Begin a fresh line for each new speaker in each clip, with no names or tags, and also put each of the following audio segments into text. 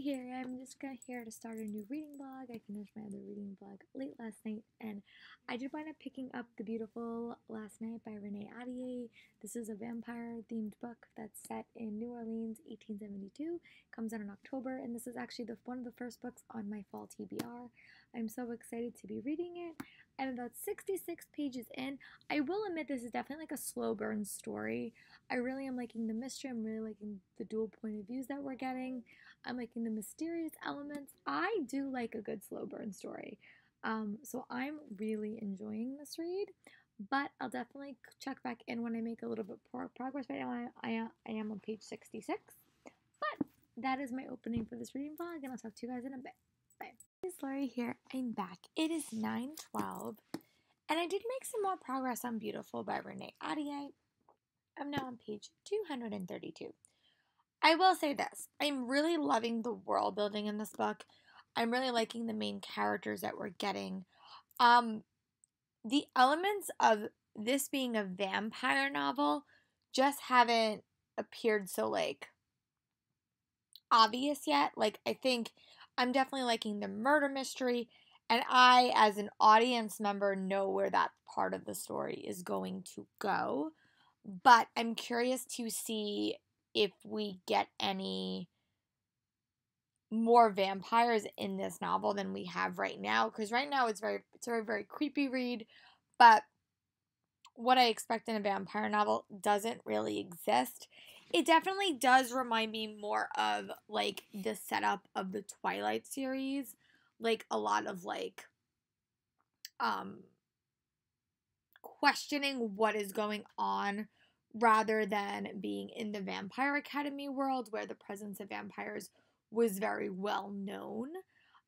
here. I'm just here to start a new reading blog. I finished my other reading blog late last night, and I did wind up picking up The Beautiful Last Night by Renee Ahdieh. This is a vampire-themed book that's set in New Orleans, 1872. Comes out in October, and this is actually one of the first books on my fall TBR. I'm so excited to be reading it. I'm about 66 pages in. I will admit this is definitely like a slow burn story. I really am liking the mystery. I'm really liking the dual point of views that we're getting. I'm liking the mysterious elements. I do like a good slow burn story. So I'm really enjoying this read, but I'll definitely check back in when I make a little bit more progress. Right now I am on page 66, but that is my opening for this reading vlog, and I'll talk to you guys in a bit. Bye. It's Lori here. I'm back. It is 9:12, and I did make some more progress on Beautiful by Renee Ahdieh. I'm now on page 232. I will say this. I'm really loving the world building in this book. I'm really liking the main characters that we're getting. The elements of this being a vampire novel just haven't appeared so obvious yet. I think I'm definitely liking the murder mystery, and I, as an audience member, know where that part of the story is going to go. But I'm curious to see if we get any more vampires in this novel than we have right now, because right now it's a very creepy read, but what I expect in a vampire novel doesn't really exist. It definitely does remind me more of the setup of the Twilight series, a lot of questioning what is going on rather than being in the Vampire Academy world where the presence of vampires was very well known.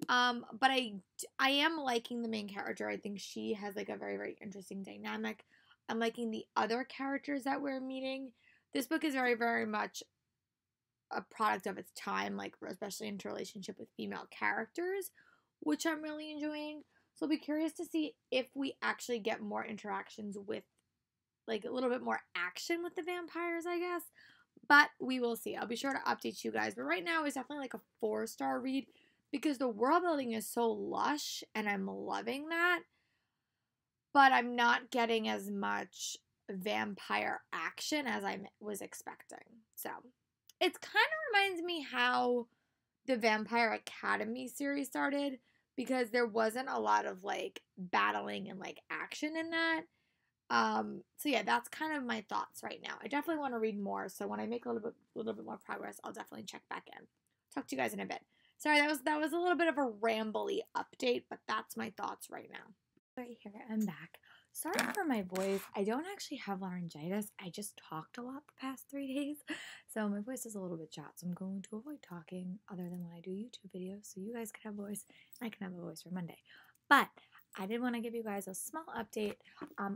But I am liking the main character. I think she has a very interesting dynamic. I'm liking the other characters that we're meeting. This book is very much a product of its time, especially into relationship with female characters, which I'm really enjoying. So I'll be curious to see if we actually get more interactions with a little bit more action with the vampires, I guess. But we will see. I'll be sure to update you guys. But right now it's definitely a 4-star read because the world building is so lush and I'm loving that. But I'm not getting as much vampire action as I was expecting. So it kind of reminds me how the Vampire Academy series started, because there wasn't a lot of battling and action in that. So yeah, that's kind of my thoughts right now. I definitely want to read more, so when I make a little bit more progress, I'll definitely check back in. Talk to you guys in a bit. Sorry, that was a little bit of a rambly update, but that's my thoughts right now. Right here, I'm back. Sorry for my voice. I don't actually have laryngitis. I just talked a lot the past 3 days, so my voice is a little bit shot. So I'm going to avoid talking other than when I do YouTube videos, so you guys can have a voice and I can have a voice for Monday. But I did want to give you guys a small update.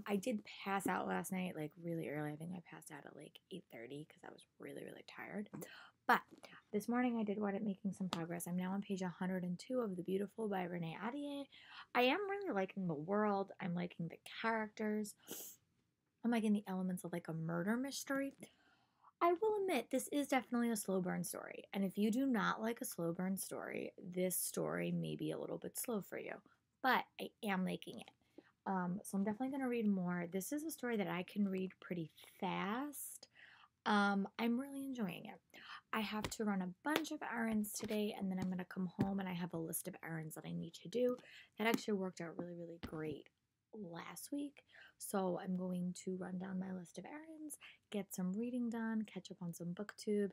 I did pass out last night, really early. I think I passed out at 8:30 because I was really tired. But this morning I did wind up making some progress. I'm now on page 102 of The Beautiful by Renee Ahdieh. I am really liking the world. I'm liking the characters. I'm liking the elements of a murder mystery. I will admit, this is definitely a slow burn story. And if you do not like a slow burn story, this story may be a little bit slow for you. But I am liking it. So I'm definitely going to read more. This is a story that I can read pretty fast. I'm really enjoying it. I have to run a bunch of errands today, and then I'm going to come home and I have a list of errands that I need to do. That actually worked out really great last week. So I'm going to run down my list of errands, get some reading done, catch up on some booktube,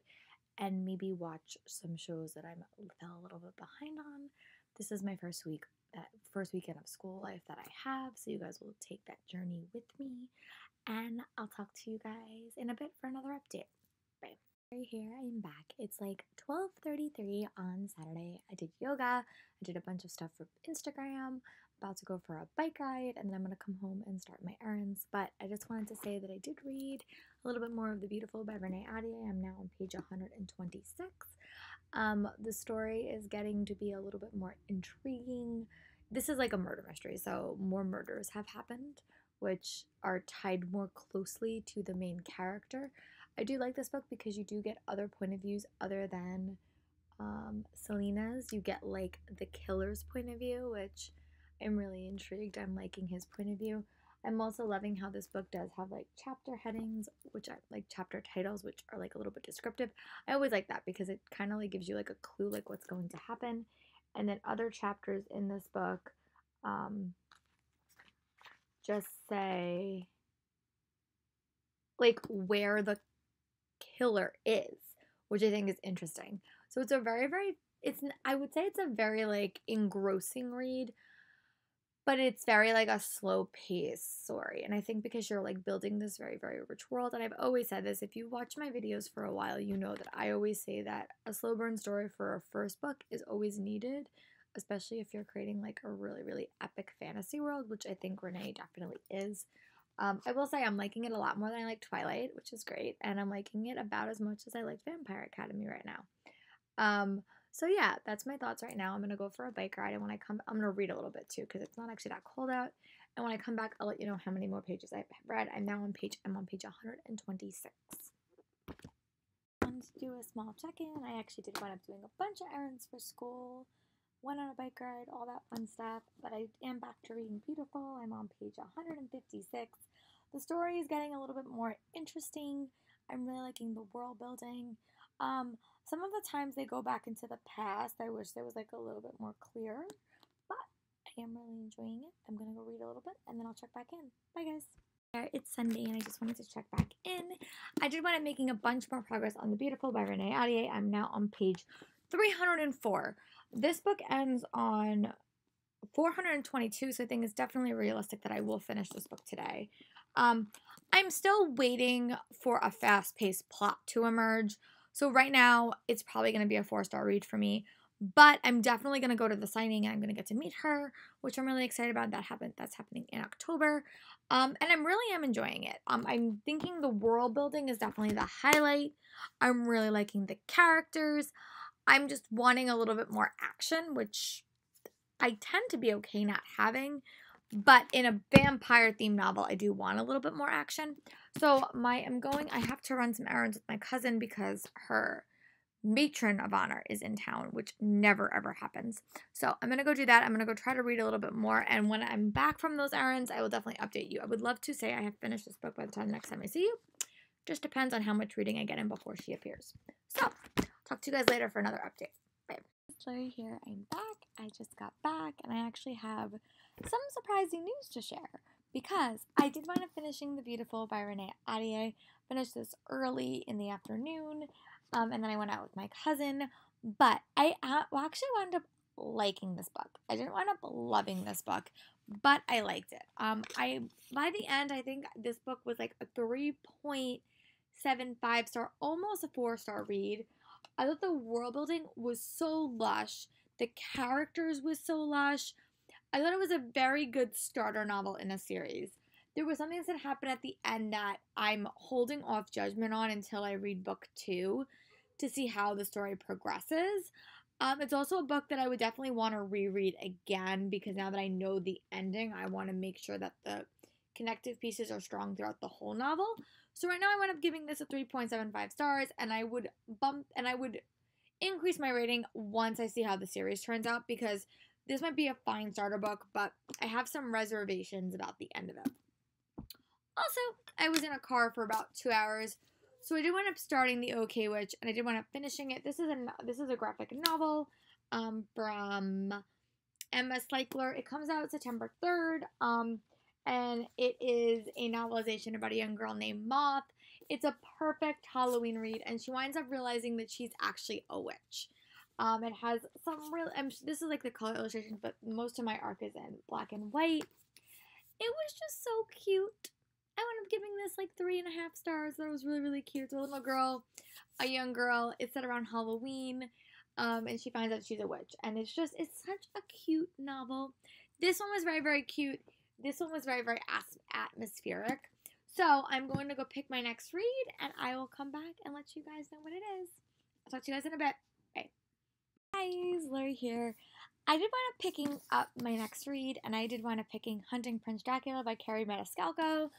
and maybe watch some shows that I fell a little bit behind on. This is my first weekend of school life that I have, so you guys will take that journey with me, and I'll talk to you guys in a bit for another update. Bye. Right here, I'm back. It's 12:33 on Saturday. I did yoga, I did a bunch of stuff for Instagram, about to go for a bike ride, and then I'm going to come home and start my errands. But I just wanted to say that I did read a little bit more of The Beautiful by Renee Ahdieh. I'm now on page 126. The story is getting to be a little bit more intriguing. This is a murder mystery, so more murders have happened, which are tied more closely to the main character. I do like this book because you do get other point of views other than Selena's, you get like the killer's point of view, which I'm really intrigued. I'm liking his point of view. I'm also loving how this book does have like chapter headings, which are like chapter titles, which are like a little bit descriptive. I always like that because it kind of like gives you like a clue like what's going to happen. And then other chapters in this book just say like where the killer is, which I think is interesting. So it's a I would say it's a very like engrossing read, but it's very like a slow pace story. And I think because you're like building this very, very rich world, and I've always said this, if you watch my videos for a while, you know that I always say that a slow burn story for a first book is always needed, especially if you're creating like a really, really epic fantasy world, which I think Renee definitely is. I will say I'm liking it a lot more than I like Twilight, which is great, and I'm liking it about as much as I like Vampire Academy right now. So yeah, that's my thoughts right now. I'm gonna go for a bike ride, and when I come, I'm gonna read a little bit too because it's not actually that cold out. And when I come back, I'll let you know how many more pages I've read. I'm on page 126. I wanted to do a small check-in. I actually did wind up doing a bunch of errands for school, went on a bike ride, all that fun stuff. But I am back to reading Beautiful. I'm on page 156. The story is getting a little bit more interesting. I'm really liking the world building. Some of the times they go back into the past. I wish there was like a little bit more clear, but I am really enjoying it. I'm gonna go read a little bit and then I'll check back in. Bye guys. It's Sunday and I just wanted to check back in. I did wind up making a bunch more progress on The Beautiful by Renee Ahdieh. I'm now on page 304. This book ends on 422, so I think it's definitely realistic that I will finish this book today. I'm still waiting for a fast-paced plot to emerge. So right now, it's probably going to be a 4-star read for me. But I'm definitely going to go to the signing and I'm going to get to meet her, which I'm really excited about. That's happening in October. And I really am enjoying it. I'm thinking the world building is definitely the highlight. I'm really liking the characters. I'm just wanting a little bit more action, which I tend to be okay not having. But in a vampire-themed novel, I do want a little bit more action. So I have to run some errands with my cousin because her matron of honor is in town, which never, ever happens. So I'm going to go do that. I'm going to go try to read a little bit more. And when I'm back from those errands, I will definitely update you. I would love to say I have finished this book by the next time I see you. Just depends on how much reading I get in before she appears. So, talk to you guys later for another update. Bye. It's Lori here. I'm back. I just got back and I actually have some surprising news to share because I did wind up finishing The Beautiful by Renee Ahdieh. Finished this early in the afternoon, and then I went out with my cousin. But I actually wound up liking this book. I didn't wind up loving this book, but I liked it. By the end, I think this book was like a 3.75 star, almost a 4-star read. I thought the world building was so lush. The characters was so lush. I thought it was a very good starter novel in a series. There was something that happened at the end that I'm holding off judgment on until I read book 2 to see how the story progresses. It's also a book that I would definitely want to reread again because now that I know the ending, I want to make sure that the connective pieces are strong throughout the whole novel. So right now I wound up giving this a 3.75 stars, and I would increase my rating once I see how the series turns out because this might be a fine starter book, but I have some reservations about the end of it. Also, I was in a car for about 2 hours, so I did wind up starting The OK Witch, and I did wind up finishing it. This is a graphic novel from Emma Slickler. It comes out September 3rd, and it is a novelization about a young girl named Moth. It's a perfect Halloween read, and she winds up realizing that she's actually a witch. It has some real, this is like the color illustration, but most of my arc is in black and white. It was just so cute. I wound up giving this like 3.5 stars. That was really, really cute. It's a little girl, a young girl. It's set around Halloween, and she finds out she's a witch. And it's such a cute novel. This one was very, very cute. This one was very, very atmospheric. So I'm going to go pick my next read, and I will come back and let you guys know what it is. I'll talk to you guys in a bit. Bye. Hi guys, Lori here. I did wind up picking up my next read, and I did wind up picking Hunting Prince Dracula by Kerri Maniscalco.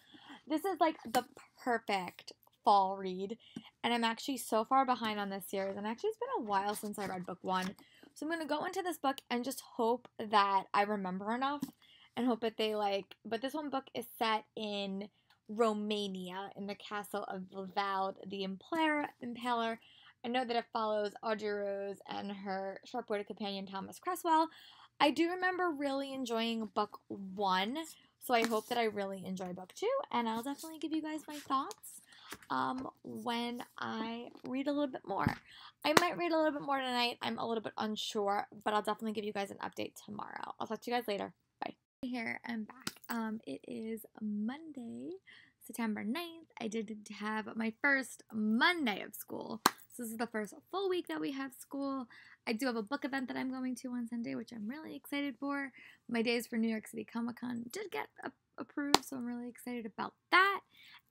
This is like the perfect fall read, and I'm actually so far behind on this series, and actually it's been a while since I read book 1. So I'm going to go into this book and just hope that I remember enough and hope that they like, but this one book is set in Romania in the castle of Vlad the Impaler. I know that it follows Audrey Rose and her sharp-witted companion Thomas Cresswell. I do remember really enjoying book 1, so I hope that I really enjoy book 2, and I'll definitely give you guys my thoughts when I read a little bit more. I might read a little bit more tonight. I'm a little bit unsure, but I'll definitely give you guys an update tomorrow. I'll talk to you guys later. Bye. Here, I'm back. It is Monday, September 9th. I did have my first Monday of school. So this is the first full week that we have school. I do have a book event that I'm going to on Sunday, which I'm really excited for. My days for New York City Comic Con did get approved, so I'm really excited about that.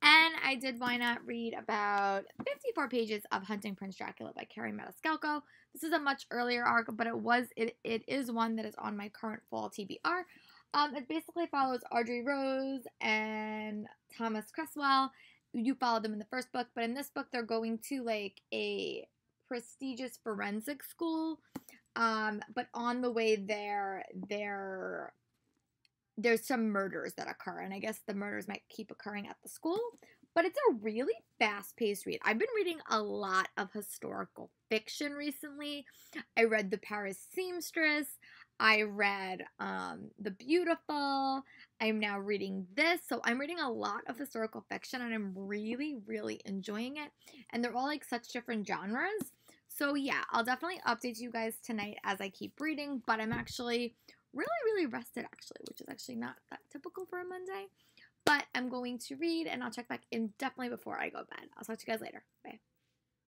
And I did why not read about 54 pages of Hunting Prince Dracula by Kerri Maniscalco. This is a much earlier arc, but it is one that is on my current fall TBR. It basically follows Audrey Rose and Thomas Cresswell. You followed them in the first book, but in this book, they're going to like a prestigious forensic school. But on the way there, there's some murders that occur, and I guess the murders might keep occurring at the school. But it's a really fast-paced read. I've been reading a lot of historical fiction recently. I read The Paris Seamstress. I read The Beautiful. I'm now reading this. So I'm reading a lot of historical fiction, and I'm really, really enjoying it. And they're all like such different genres. So yeah, I'll definitely update you guys tonight as I keep reading. But I'm actually really, really rested, actually, which is actually not that typical for a Monday. But I'm going to read, and I'll check back in definitely before I go to bed. I'll talk to you guys later. Bye.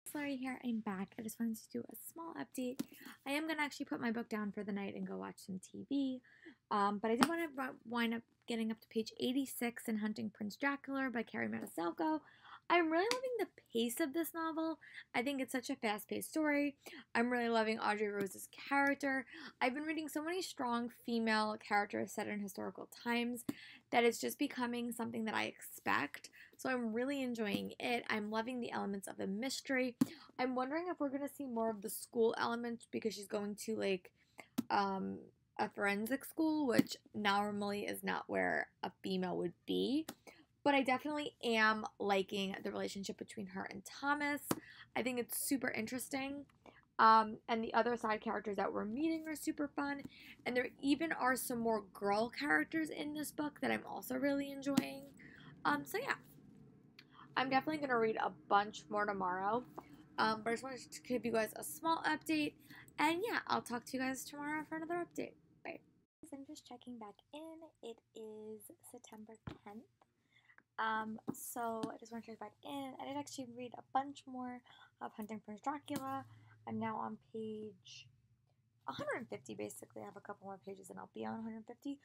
Sorry, here I'm back. I just wanted to do a small update. I am going to actually put my book down for the night and go watch some TV. But I did want to wind up getting up to page 86 in Hunting Prince Dracula by Kerri Maniscalco. I'm really loving the pace of this novel. I think it's such a fast-paced story. I'm really loving Audrey Rose's character. I've been reading so many strong female characters set in historical times that it's just becoming something that I expect. So I'm really enjoying it. I'm loving the elements of the mystery. I'm wondering if we're going to see more of the school element because she's going to like a forensic school, which normally is not where a female would be. But I definitely am liking the relationship between her and Thomas. I think it's super interesting. And the other side characters that we're meeting are super fun. And there even are some more girl characters in this book that I'm also really enjoying. So yeah. I'm definitely going to read a bunch more tomorrow. But I just wanted to give you guys a small update. And yeah, I'll talk to you guys tomorrow for another update. Bye. I'm just checking back in. It is September 10th. So I just want to check back in. I did actually read a bunch more of Hunting Prince Dracula. I'm now on page 150 basically. I have a couple more pages and I'll be on 150.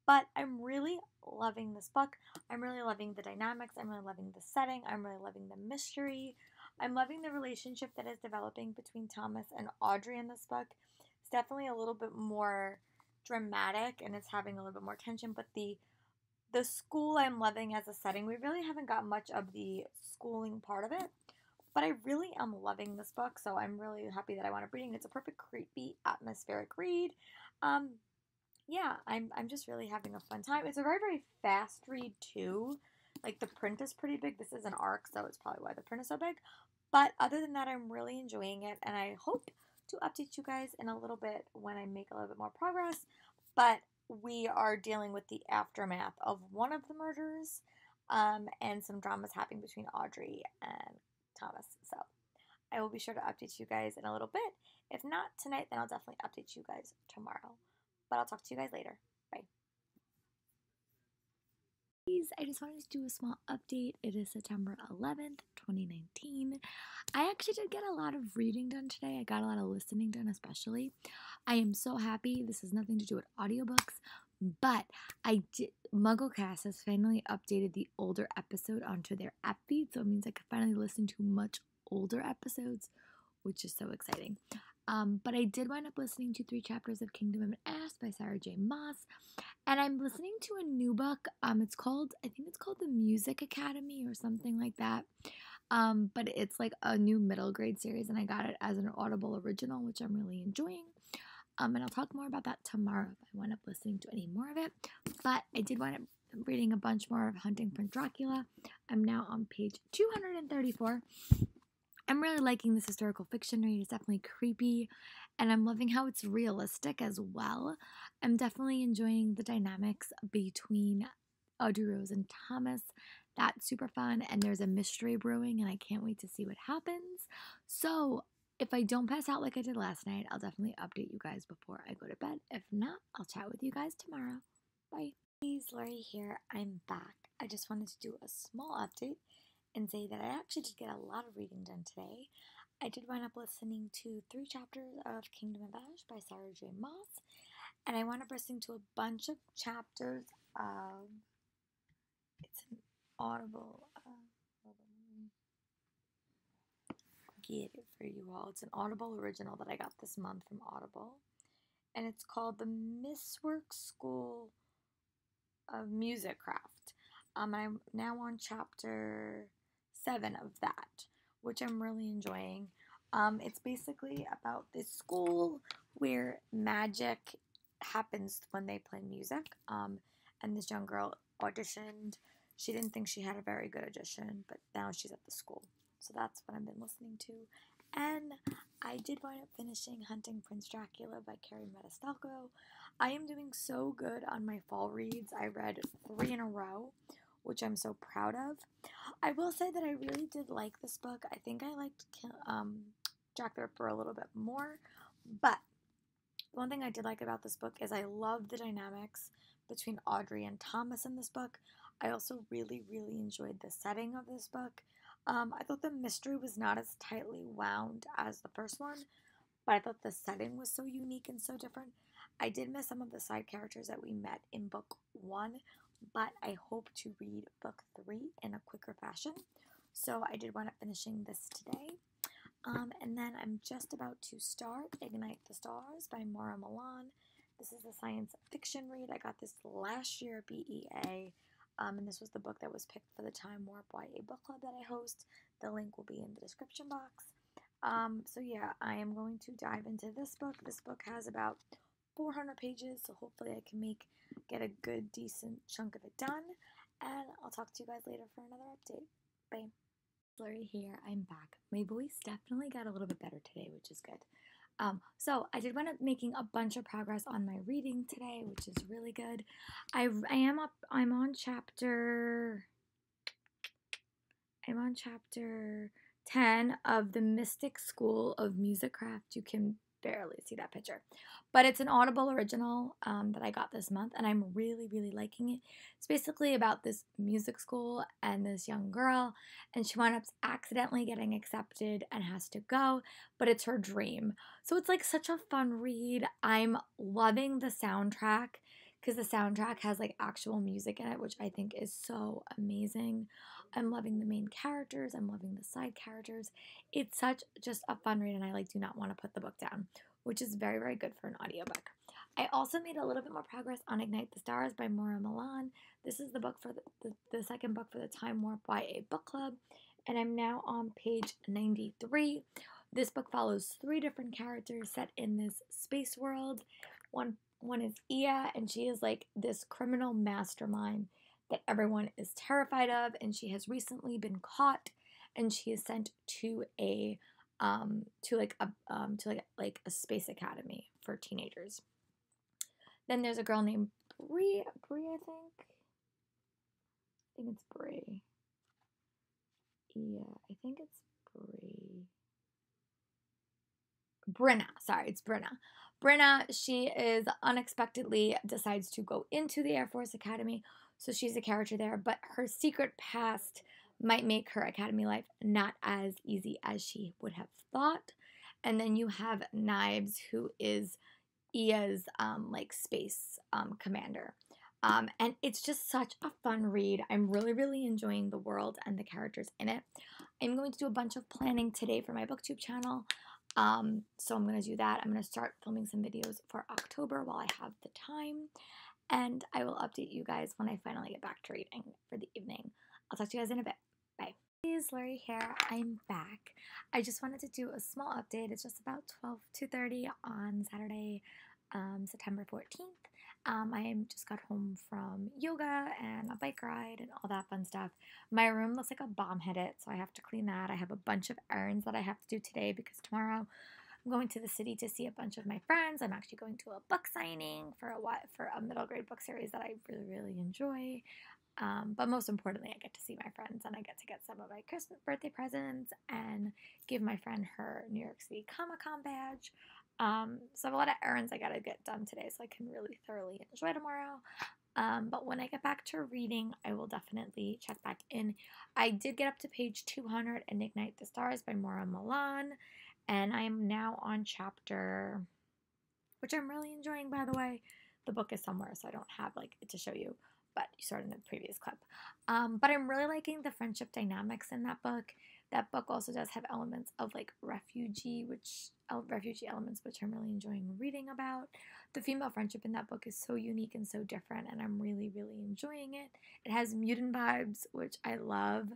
But I'm really loving this book. I'm really loving the dynamics. I'm really loving the setting. I'm really loving the mystery. I'm loving the relationship that is developing between Thomas and Audrey in this book. It's definitely a little bit more dramatic and it's having a little bit more tension, but the school I'm loving as a setting. We really haven't got much of the schooling part of it, but I really am loving this book, so I'm really happy that I wound up reading it. It's a perfect creepy, atmospheric read. Yeah, I'm just really having a fun time. It's a very, very fast read, too. Like, the print is pretty big. This is an arc, so it's probably why the print is so big. But other than that, I'm really enjoying it, and I hope to update you guys in a little bit when I make a little bit more progress. But we are dealing with the aftermath of one of the murders, and some dramas happening between Audrey and Thomas. So I will be sure to update you guys in a little bit. If not tonight, then I'll definitely update you guys tomorrow. But I'll talk to you guys later. Bye. I just wanted to do a small update. It is September 11th, 2019. I actually did get a lot of reading done today. I got a lot of listening done, especially. I am so happy. This has nothing to do with audiobooks, but MuggleCast has finally updated the older episode onto their app feed, so it means I can finally listen to much older episodes, which is so exciting. But I did wind up listening to 3 chapters of Kingdom of Ass by Sarah J. Maas, and I'm listening to a new book. I think it's called The Music Academy or something like that. But it's like a new middle grade series, and I got it as an Audible original, which I'm really enjoying. And I'll talk more about that tomorrow if I wind up listening to any more of it. But I did wind up reading a bunch more of Hunting Prince Dracula. I'm now on page 234. I'm really liking this historical fiction read. It's definitely creepy, and I'm loving how it's realistic as well. I'm definitely enjoying the dynamics between Audrey Rose and Thomas. That's super fun, and there's a mystery brewing, and I can't wait to see what happens. So, if I don't pass out like I did last night, I'll definitely update you guys before I go to bed. If not, I'll chat with you guys tomorrow. Bye. Hey, Lori here. I'm back. I just wanted to do a small update and say that I actually did get a lot of reading done today. I did wind up listening to 3 chapters of Kingdom of Ash by Sarah J. Maas, and I wound up listening to a bunch of chapters of, it's an Audible, get it for you all. It's an Audible original that I got this month from Audible, and it's called The Mistwork School of Musicraft. I'm now on chapter 7 of that, which I'm really enjoying. It's basically about this school where magic happens when they play music. And this young girl auditioned. She didn't think she had a very good audition, but now she's at the school. So that's what I've been listening to. And I did wind up finishing Hunting Prince Dracula by Carrie Matastalco. I am doing so good on my fall reads. I read 3 in a row, which I'm so proud of. I will say that I really did like this book. I think I liked Jack the Ripper a little bit more, but the one thing I did like about this book is I love the dynamics between Audrey and Thomas in this book. I also really, really enjoyed the setting of this book. I thought the mystery was not as tightly wound as the first one, but I thought the setting was so unique and so different. I did miss some of the side characters that we met in book 1, but I hope to read book 3 in a quicker fashion. So I did wind up finishing this today. And then I'm just about to start Ignite the Stars by Maura Milan. This is a science fiction read. I got this last year at BEA. And this was the book that was picked for the Time Warp YA book club that I host. The link will be in the description box. So yeah, I am going to dive into this book. This book has about 400 pages, so hopefully I can get a good, decent chunk of it done. And I'll talk to you guys later for another update. Bye. Flurry here. I'm back. My voice definitely got a little bit better today, which is good. So I did wind up making a bunch of progress on my reading today, which is really good. I'm on chapter 10 of The Mystic School of Musicraft. You can barely see that picture, but it's an Audible original that I got this month, and I'm really, really liking it. It's basically about this music school and this young girl, and she winds up accidentally getting accepted and has to go, but it's her dream. So it's like such a fun read. I'm loving the soundtrack because the soundtrack has like actual music in it, which I think is so amazing. I'm loving the main characters. I'm loving the side characters. It's such just a fun read, and I do not want to put the book down, which is very, very good for an audiobook. I also made a little bit more progress on Ignite the Stars by Maura Milan. This is the book for the second book for the Time Warp YA book club, and I'm now on page 93. This book follows 3 different characters set in this space world. One is Ia, and she is like this criminal mastermind that everyone is terrified of, and she has recently been caught, and she is sent to a space academy for teenagers. Then there's a girl named Bree, I think it's Bree. Yeah, I think it's Bree. Brenna, sorry, it's Brenna. Brenna, she is unexpectedly decides to go into the Air Force Academy, so she's a character there, but her secret past might make her academy life not as easy as she would have thought. And then you have Knives, who is Ia's space commander. And it's just such a fun read. I'm really, really enjoying the world and the characters in it. I'm going to do a bunch of planning today for my BookTube channel. So I'm going to do that. I'm going to start filming some videos for October while I have the time. And I will update you guys when I finally get back to reading for the evening. I'll talk to you guys in a bit. Bye. Hey, Lori here. I'm back. I just wanted to do a small update. It's just about 2:30 on Saturday, September 14th. I just got home from yoga and a bike ride and all that fun stuff. My room looks like a bomb hit it, so I have to clean that. I have a bunch of errands that I have to do today because tomorrow I'm going to the city to see a bunch of my friends. I'm actually going to a book signing for a middle grade book series that I really enjoy. But most importantly, I get to see my friends and I get to get some of my Christmas birthday presents and give my friend her New York City Comic-Con badge. So I have a lot of errands I gotta get done today so I can really thoroughly enjoy tomorrow. But when I get back to reading, I will definitely check back in. I did get up to page 200 and Ignite the Stars by Maura Milan, and I am now on chapter, which I'm really enjoying, by the way. The book is somewhere, so I don't have like it to show you, but you saw it in the previous clip. But I'm really liking the friendship dynamics in that book. That book also does have elements of like refugee elements, which I'm really enjoying reading about. The female friendship in that book is so unique and so different, and I'm really enjoying it. It has mutant vibes, which I love.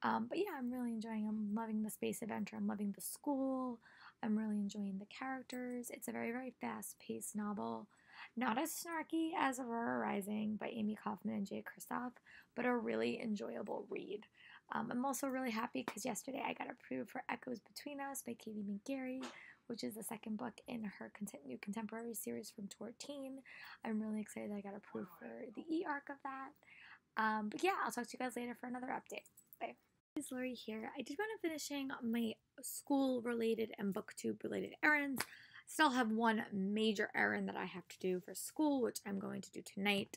But yeah, I'm really enjoying. I'm loving the space adventure. I'm loving the school. I'm really enjoying the characters. It's a very fast-paced novel. Not as snarky as Aurora Rising by Amy Kaufman and Jay Kristoff, but a really enjoyable read. I'm also really happy because yesterday I got approved for Echoes Between Us by Katie McGarry, which is the second book in her new contemporary series from Tor Teen. I'm really excited that I got approved for the e-arc of that. But yeah, I'll talk to you guys later for another update. Bye. It's Lori here. I did want to finishing my school-related and booktube-related errands. Still have one major errand that I have to do for school, which I'm going to do tonight.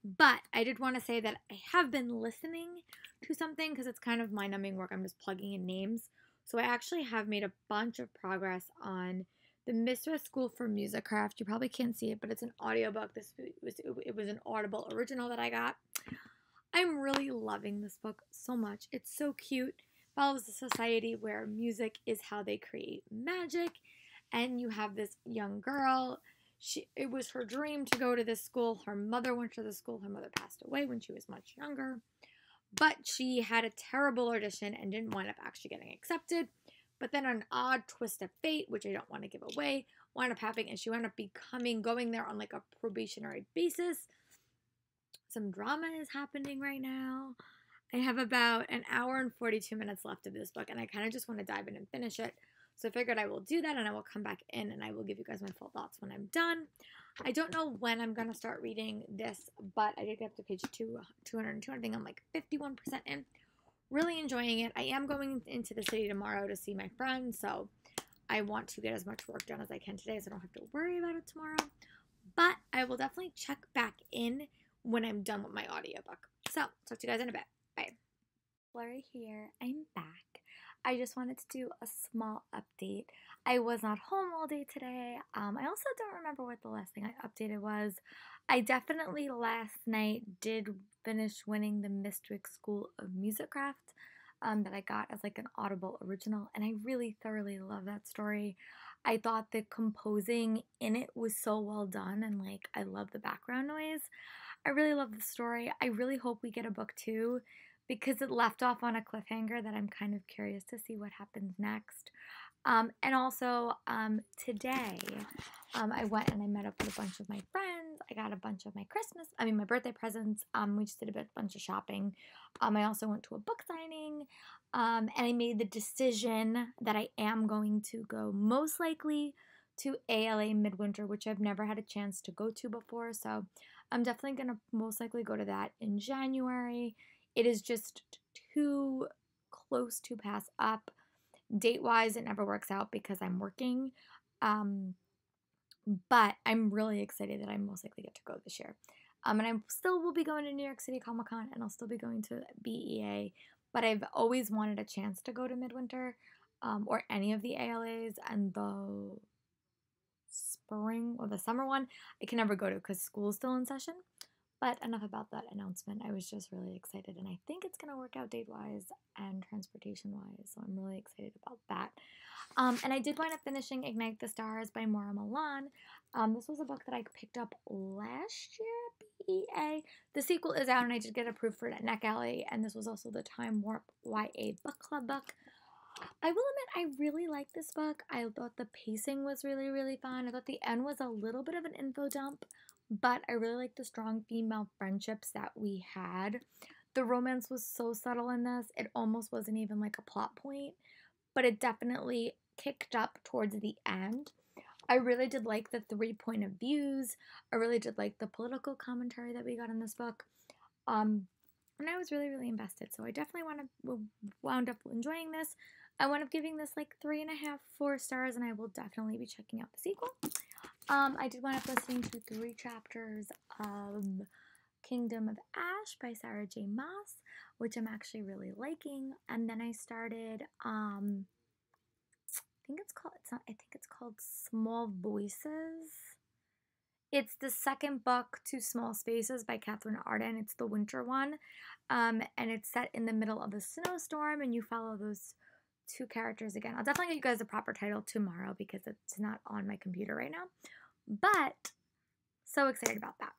But I did want to say that I have been listening to something because it's kind of mind-numbing work. I'm just plugging in names. So I actually have made a bunch of progress on the Mistress School for Musicraft. You probably can't see it, but it's an audiobook. It was an Audible original that I got. I'm really loving this book so much. It's so cute. It follows a society where music is how they create magic. And you have this young girl. It was her dream to go to this school. Her mother went to the school. Her mother passed away when she was much younger. But she had a terrible audition and didn't wind up actually getting accepted. But then an odd twist of fate, which I don't want to give away, wound up happening, and she wound up going there on like a probationary basis. Some drama is happening right now. I have about an hour and 42 minutes left of this book, and I kind of just want to dive in and finish it. So I figured I will do that, and I will come back in, and I will give you guys my full thoughts when I'm done. I don't know when I'm going to start reading this, but I did get up to page 202. I think I'm like 51% in. Really enjoying it. I am going into the city tomorrow to see my friends, so I want to get as much work done as I can today so I don't have to worry about it tomorrow. But I will definitely check back in when I'm done with my audiobook. So, talk to you guys in a bit. Bye. Lori here. I'm back. I just wanted to do a small update. I was not home all day today. I also don't remember what the last thing I updated was. I definitely last night did finish winning the Mistwick School of Musicraft that I got as like an Audible original, and I really thoroughly love that story. I thought the composing in it was so well done, and like I love the background noise. I really love the story. I really hope we get a book 2 because it left off on a cliffhanger that I'm kind of curious to see what happens next. And also, today, I went and I met up with a bunch of my friends. I got a bunch of my birthday presents. We just did a bunch of shopping. I also went to a book signing, and I made the decision that I am going to go most likely to ALA Midwinter, which I've never had a chance to go to before. So I'm definitely going to most likely go to that in January. It is just too close to pass up. Date-wise, it never works out because I'm working. But I'm really excited that I most likely get to go this year. And I still will be going to New York City Comic-Con, and I'll still be going to BEA. But I've always wanted a chance to go to Midwinter or any of the ALAs, and the spring or the summer one I can never go to because school is still in session. But enough about that announcement. I was just really excited, and I think it's going to work out date-wise and transportation-wise, so I'm really excited about that. And I did wind up finishing Ignite the Stars by Maura Milan. This was a book that I picked up last year at BEA. The sequel is out, and I did get approved for it at NetGalley, and this was also the Time Warp YA Book Club book. I will admit, I really liked this book. I thought the pacing was really, really fun. I thought the end was a little bit of an info dump, but I really liked the strong female friendships that we had. The romance was so subtle in this, it almost wasn't even like a plot point, but it definitely kicked up towards the end. I really did like the 3 point of views. I really did like the political commentary that we got in this book. And I was really, really invested. So I definitely wound up enjoying this. I wound up giving this like 3.5, 4 stars, and I will definitely be checking out the sequel. I did wind up listening to 3 chapters of Kingdom of Ash by Sarah J. Maas, which I'm actually really liking. And then I started, I think it's called Small Voices. It's the second book to Small Spaces by Catherine Arden. It's the winter one. And it's set in the middle of a snowstorm, and you follow those 2 characters again. I'll definitely get you guys a proper title tomorrow because it's not on my computer right now. But so excited about that.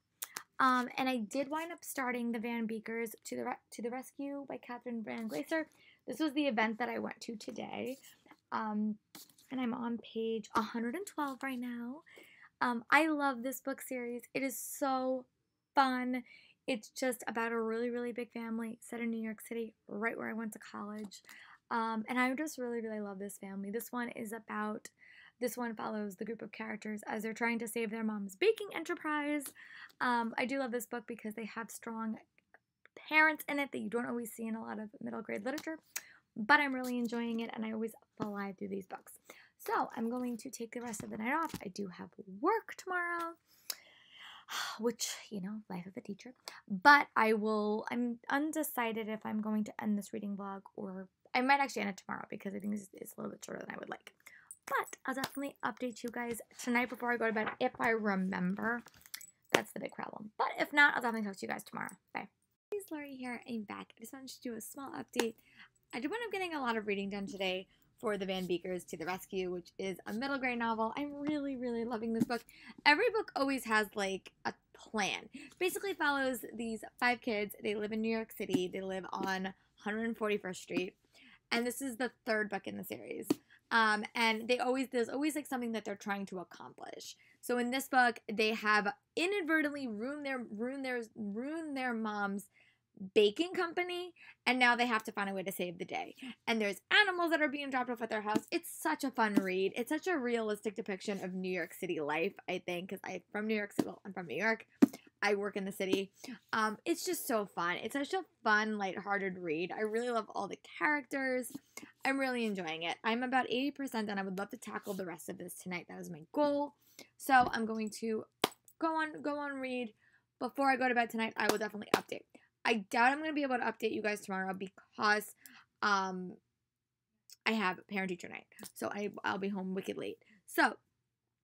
And I did wind up starting the Van Beekers to the Rescue by Catherine Van Glaser. This was the event that I went to today. And I'm on page 112 right now. I love this book series. It is so fun. It's just about a really, really big family set in New York City, right where I went to college. And I just really, really love this family. This one follows the group of characters as they're trying to save their mom's baking enterprise. I do love this book because they have strong parents in it that you don't always see in a lot of middle grade literature. But I'm really enjoying it, and I always fly through these books. So I'm going to take the rest of the night off. I do have work tomorrow, which, life of a teacher. But I'm undecided if I'm going to end this reading vlog, or I might actually end it tomorrow because I think it's a little bit shorter than I would like. But I'll definitely update you guys tonight before I go to bed if I remember. That's the big problem. But if not, I'll definitely talk to you guys tomorrow. Bye. Hey, it's Lori here. I'm back. I just wanted to do a small update. I did wind up getting a lot of reading done today for the Van Beekers to the Rescue, which is a middle grade novel. I'm really, really loving this book. Every book always has like a plan. Basically follows these 5 kids. They live in New York City. They live on 141st Street. And this is the 3rd book in the series. And there's always like something that they're trying to accomplish. So in this book, they have inadvertently ruined their mom's baking company, and now they have to find a way to save the day. And there's animals that are being dropped off at their house. It's such a fun read. It's such a realistic depiction of New York City life, I think, because I'm from New York. I work in the city. It's just so fun. It's such a fun, lighthearted read. I really love all the characters. I'm really enjoying it. I'm about 80% done. I would love to tackle the rest of this tonight. That was my goal. So I'm going to go on read. Before I go to bed tonight, I will definitely update. I doubt I'm going to be able to update you guys tomorrow because I have parent-teacher night. So I'll be home wicked late. So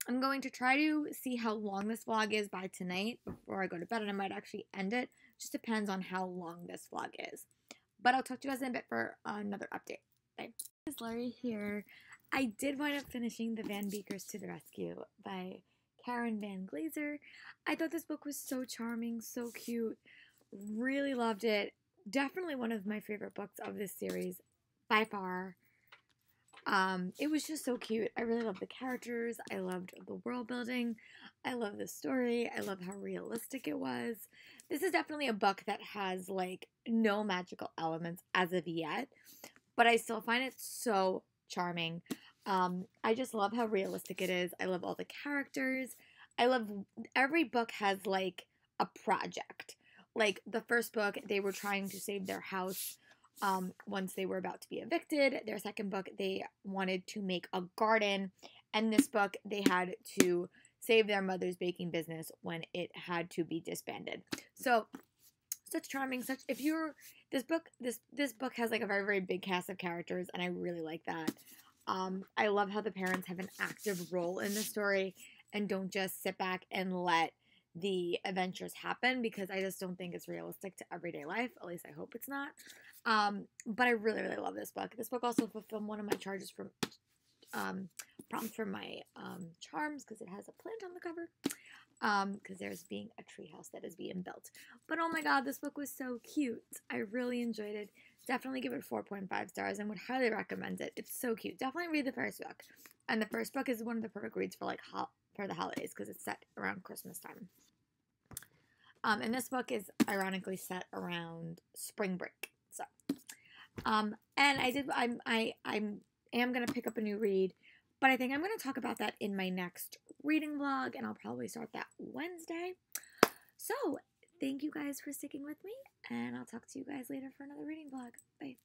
I'm going to try to see how long this vlog is by tonight before I go to bed, and I might actually end it. Just depends on how long this vlog is. But I'll talk to you guys in a bit for another update. Bye. It's Laurie here. I did wind up finishing The Van Beekers to the Rescue by Karen Van Glaser. I thought this book was so charming, so cute. Really loved it. Definitely one of my favorite books of this series by far. It was just so cute. I really loved the characters. I loved the world building. I love the story. I love how realistic it was. This is definitely a book that has like no magical elements as of yet, but I still find it so charming. I just love how realistic it is. I love all the characters. I love every book has like a project. Like the first book, they were trying to save their house once they were about to be evicted. Their second book, they wanted to make a garden. And this book, they had to save their mother's baking business when it had to be disbanded. So, such charming, this book has like a very, very big cast of characters, and I really like that. I love how the parents have an active role in the story and don't just sit back and let the adventures happen, because I just don't think it's realistic to everyday life. At least I hope it's not. But I really, really love this book. This book also fulfilled one of my charges from prompts for my charms, because it has a plant on the cover. Because there's being a treehouse that is being built. But oh my god, this book was so cute. I really enjoyed it. Definitely give it 4.5 stars and would highly recommend it. It's so cute. Definitely read the first book. And the first book is one of the perfect reads for for the holidays, because it's set around Christmas time. And this book is ironically set around spring break. So, and I am gonna pick up a new read, but I think I'm gonna talk about that in my next reading vlog, and I'll probably start that Wednesday. So, thank you guys for sticking with me, and I'll talk to you guys later for another reading vlog. Bye.